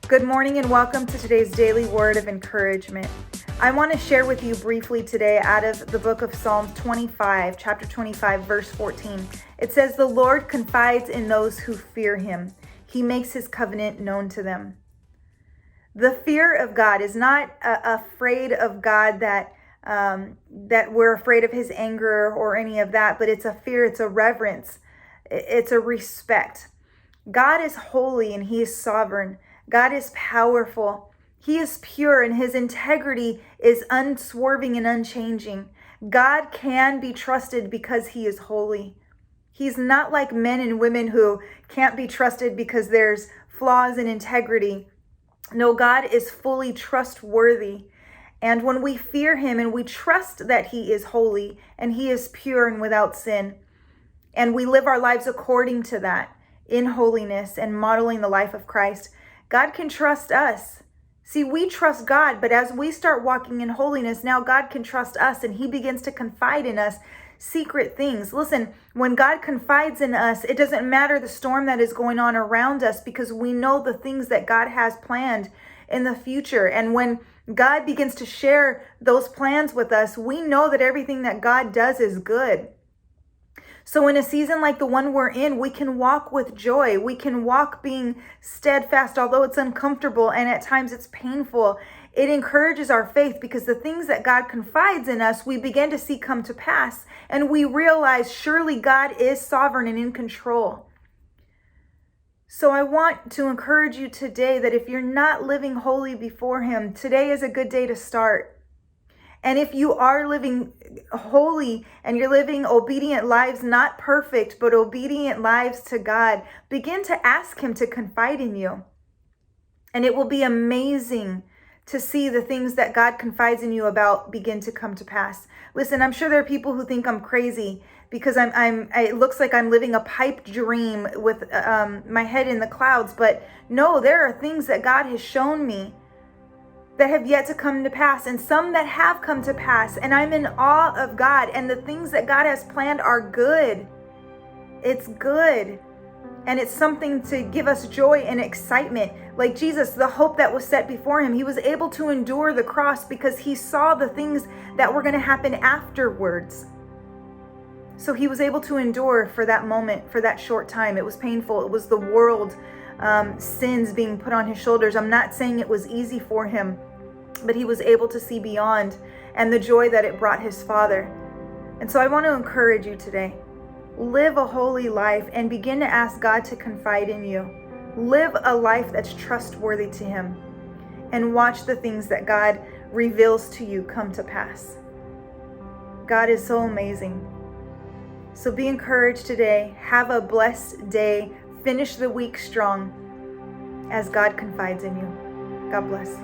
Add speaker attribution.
Speaker 1: Good morning and welcome to today's daily word of encouragement. I want to share with you briefly today out of the book of Psalms 25, chapter 25, verse 14. It says, "The Lord confides in those who fear him. He makes his covenant known to them." The fear of God is not afraid of God that we're afraid of his anger or any of that, but it's a fear, it's a reverence, it's a respect. God is holy and he is sovereign. God is powerful. He is pure and his integrity is unswerving and unchanging. God can be trusted because he is holy. He's not like men and women who can't be trusted because there's flaws in integrity. No, God is fully trustworthy. And when we fear him and we trust that he is holy and he is pure and without sin, and we live our lives according to that in holiness and modeling the life of Christ, God can trust us. See, we trust God, but as we start walking in holiness, now God can trust us and he begins to confide in us secret things. Listen, when God confides in us, it doesn't matter the storm that is going on around us because we know the things that God has planned in the future. And when God begins to share those plans with us, we know that everything that God does is good. So in a season like the one we're in, we can walk with joy. We can walk being steadfast, although it's uncomfortable and at times it's painful. It encourages our faith because the things that God confides in us, we begin to see come to pass. And we realize surely God is sovereign and in control. So I want to encourage you today that if you're not living holy before him, today is a good day to start. And if you are living holy and you're living obedient lives, not perfect, but obedient lives to God, begin to ask him to confide in you. And it will be amazing to see the things that God confides in you about begin to come to pass. Listen, I'm sure there are people who think I'm crazy because it looks like I'm living a pipe dream with my head in the clouds. But no, there are things that God has shown me that have yet to come to pass, and some that have come to pass, and I'm in awe of God, and the things that God has planned are good. It's good, and it's something to give us joy and excitement. Like Jesus, the hope that was set before him, he was able to endure the cross because he saw the things that were going to happen afterwards. So he was able to endure for that moment, for that short time. It was painful. It was the world sins being put on his shoulders. I'm not saying it was easy for him, but he was able to see beyond and the joy that it brought his Father. And so I want to encourage you today. Live a holy life and begin to ask God to confide in you. Live a life that's trustworthy to him and watch the things that God reveals to you come to pass. God is so amazing. So be encouraged today. Have a blessed day. Finish the week strong as God confides in you. God bless.